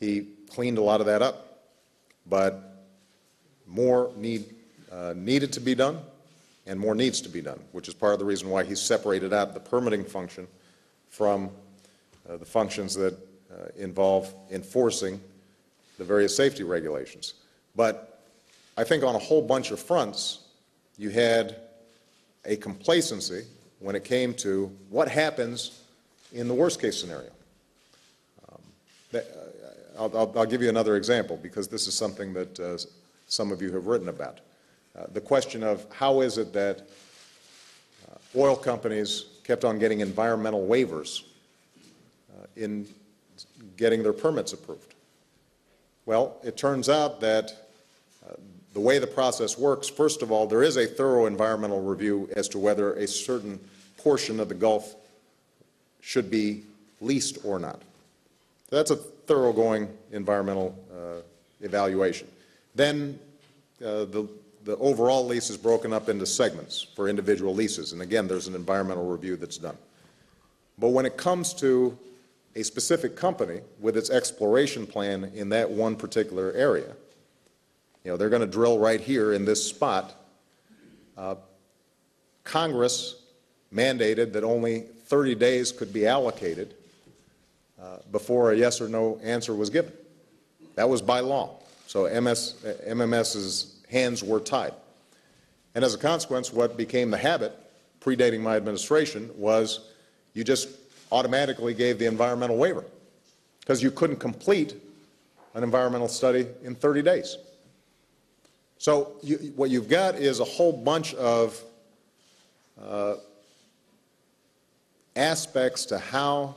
He cleaned a lot of that up, but more needed to be done, and more needs to be done, which is part of the reason why he separated out the permitting function from the functions that involve enforcing the various safety regulations. But I think on a whole bunch of fronts, you had a complacency when it came to what happens in the worst-case scenario. I'll give you another example, because this is something that some of you have written about. The question of how is it that oil companies kept on getting environmental waivers in getting their permits approved. Well, it turns out that the way the process works, first of all, there is a thorough environmental review as to whether a certain portion of the Gulf should be leased or not. That's a thoroughgoing environmental evaluation. Then the overall lease is broken up into segments for individual leases, and again, there's an environmental review that's done. But when it comes to a specific company with its exploration plan in that one particular area, you know, they're going to drill right here in this spot. Congress mandated that only 30 days could be allocated before a yes or no answer was given. That was by law. So MMS's hands were tied. And as a consequence, what became the habit, predating my administration, was you just automatically gave the environmental waiver because you couldn't complete an environmental study in 30 days. So what you've got is a whole bunch of aspects to how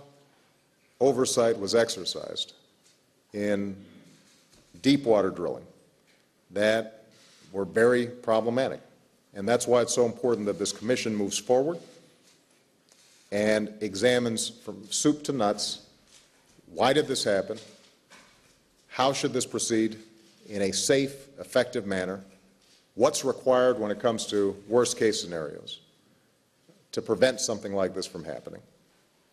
oversight was exercised in deep water drilling that were very problematic. And that's why it's so important that this commission moves forward and examines from soup to nuts, why did this happen? How should this proceed in a safe, effective manner? What's required when it comes to worst-case scenarios to prevent something like this from happening?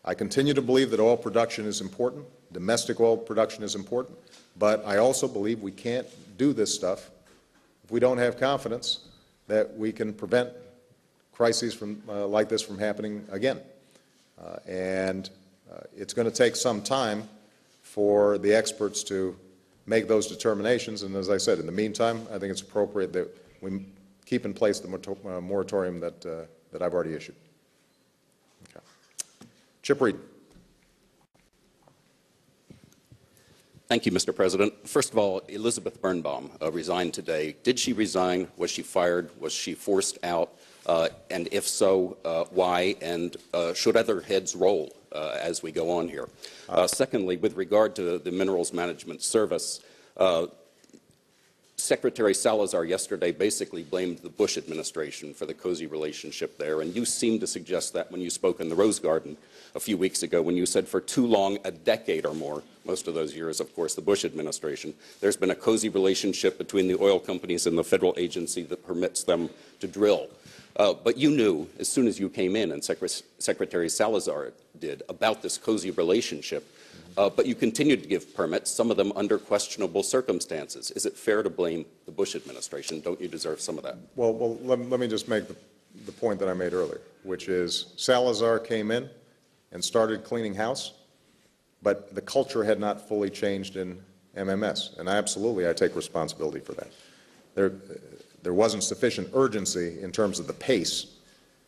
I continue to believe that oil production is important, domestic oil production is important, but I also believe we can't do this stuff if we don't have confidence that we can prevent crises from, like this from happening again. It's going to take some time for the experts to make those determinations, and as I said, in the meantime, I think it's appropriate that we keep in place the moratorium that I've already issued. Okay. Chip Reed. Thank you, Mr. President. First of all, Elizabeth Birnbaum resigned today. Did she resign? Was she fired? Was she forced out? And if so, why? And should other heads roll as we go on here? Secondly, with regard to the Minerals Management Service, Secretary Salazar yesterday basically blamed the Bush administration for the cozy relationship there, and you seemed to suggest that when you spoke in the Rose Garden a few weeks ago, when you said for too long, a decade or more, most of those years, of course, the Bush administration, there's been a cozy relationship between the oil companies and the federal agency that permits them to drill. But you knew, as soon as you came in, and Secretary Salazar did, about this cozy relationship, but you continued to give permits, some of them under questionable circumstances. Is it fair to blame the Bush administration? Don't you deserve some of that? Well, let me just make the point that I made earlier, which is Salazar came in and started cleaning house, but the culture had not fully changed in MMS, and I take responsibility for that. There wasn't sufficient urgency in terms of the pace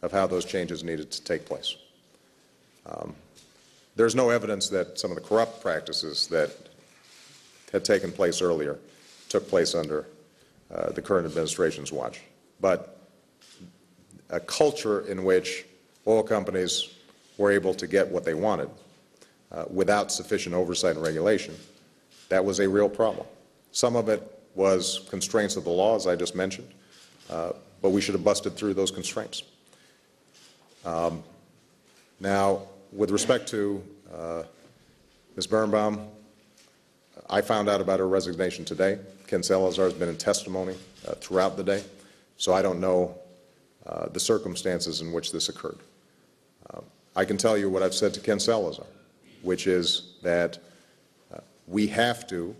of how those changes needed to take place. There's no evidence that some of the corrupt practices that had taken place earlier took place under the current administration's watch. But a culture in which oil companies were able to get what they wanted without sufficient oversight and regulation, that was a real problem. Some of it was constraints of the law, as I just mentioned, but we should have busted through those constraints. Now, with respect to Ms. Birnbaum, I found out about her resignation today. Ken Salazar has been in testimony throughout the day, so I don't know the circumstances in which this occurred. I can tell you what I've said to Ken Salazar, which is that we have to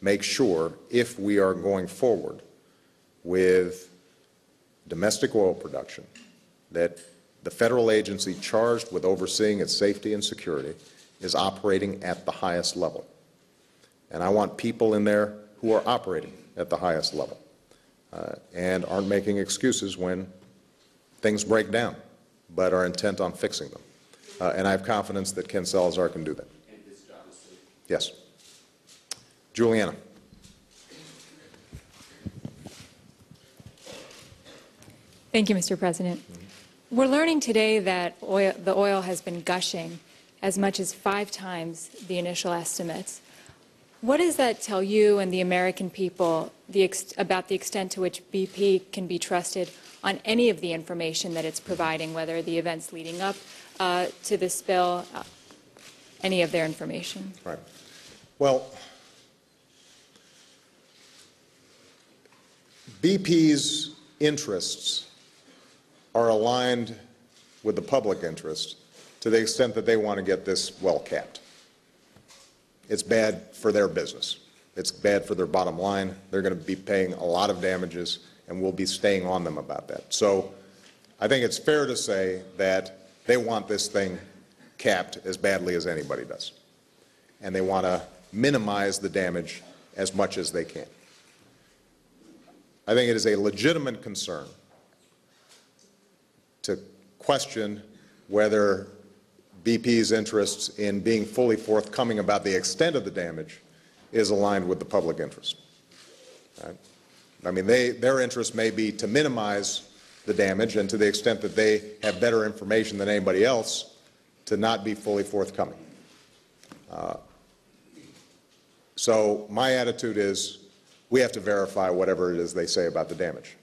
make sure, if we are going forward with domestic oil production, that the federal agency charged with overseeing its safety and security is operating at the highest level. And I want people in there who are operating at the highest level and aren't making excuses when things break down, but are intent on fixing them. And I have confidence that Ken Salazar can do that. And his job is safe. Yes. Juliana. Thank you, Mr. President. We're learning today that the oil has been gushing as much as 5 times the initial estimates. What does that tell you and the American people about the extent to which BP can be trusted on any of the information that it's providing, whether the events leading up to the spill, any of their information? Right. Well, BP's interests are aligned with the public interest to the extent that they want to get this well capped. It's bad for their business. It's bad for their bottom line. They're going to be paying a lot of damages, and we'll be staying on them about that. So I think it's fair to say that they want this thing capped as badly as anybody does. And they want to minimize the damage as much as they can. I think it is a legitimate concern to question whether BP's interests in being fully forthcoming about the extent of the damage is aligned with the public interest. Right? I mean, their interest may be to minimize the damage, and to the extent that they have better information than anybody else, to not be fully forthcoming. So my attitude is we have to verify whatever it is they say about the damage.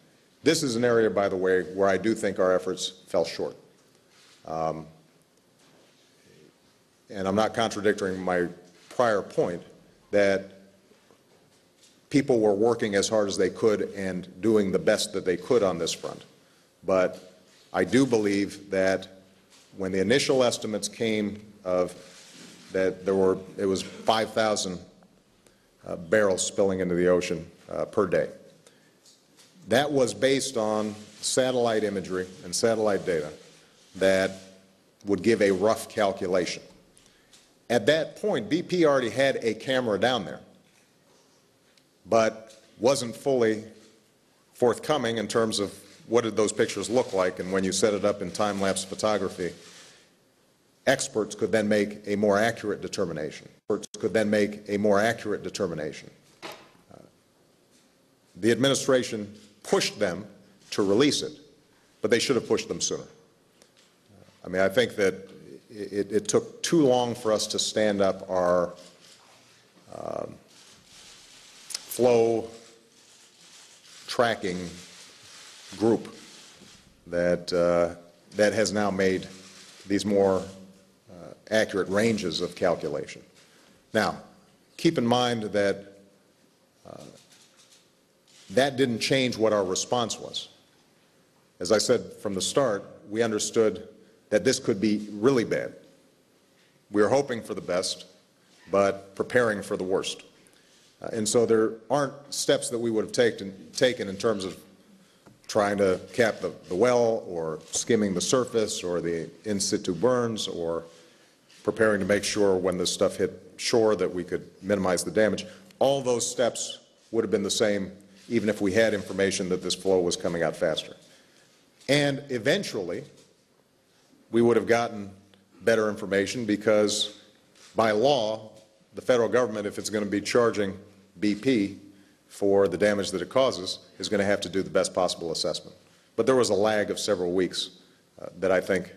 This is an area, by the way, where I do think our efforts fell short. And I'm not contradicting my prior point that people were working as hard as they could and doing the best that they could on this front. But I do believe that when the initial estimates came of that it was 5,000 barrels spilling into the ocean per day. That was based on satellite imagery and satellite data that would give a rough calculation. At that point, BP already had a camera down there, but wasn't fully forthcoming in terms of what did those pictures look like, and when you set it up in time-lapse photography, experts could then make a more accurate determination. The administration pushed them to release it, but they should have pushed them sooner. I mean, I think that it took too long for us to stand up our flow tracking group that has now made these more accurate ranges of calculation. Now, keep in mind that that didn't change what our response was. As I said from the start, we understood that this could be really bad. We were hoping for the best, but preparing for the worst. And so there aren't steps that we would have taken in terms of trying to cap the well or skimming the surface or the in situ burns or preparing to make sure when this stuff hit shore that we could minimize the damage. All those steps would have been the same even if we had information that this flow was coming out faster. And eventually, we would have gotten better information because by law, the federal government, if it's going to be charging BP for the damage that it causes, is going to have to do the best possible assessment. But there was a lag of several weeks that I think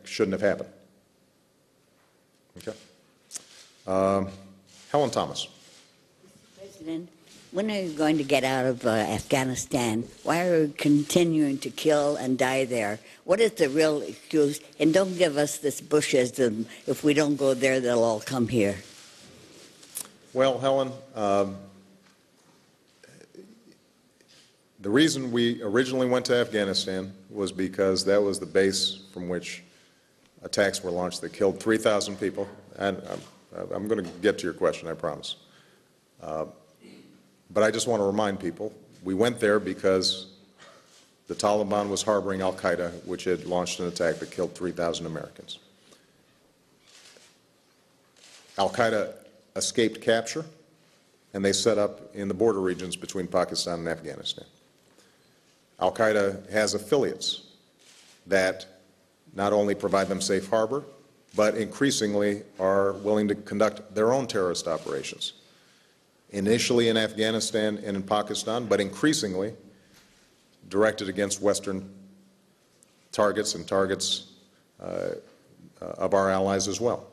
shouldn't have happened. Okay. Helen Thomas. Mr. President, when are you going to get out of Afghanistan? Why are you continuing to kill and die there? What is the real excuse? And don't give us this Bushism, if we don't go there, they'll all come here. Well, Helen, the reason we originally went to Afghanistan was because that was the base from which attacks were launched that killed 3,000 people. And I'm going to get to your question, I promise. But I just want to remind people, we went there because the Taliban was harboring al-Qaeda, which had launched an attack that killed 3,000 Americans. Al-Qaeda escaped capture, and they set up in the border regions between Pakistan and Afghanistan. Al-Qaeda has affiliates that not only provide them safe harbor, but increasingly are willing to conduct their own terrorist operations, initially in Afghanistan and in Pakistan, but increasingly directed against Western targets and targets of our allies as well.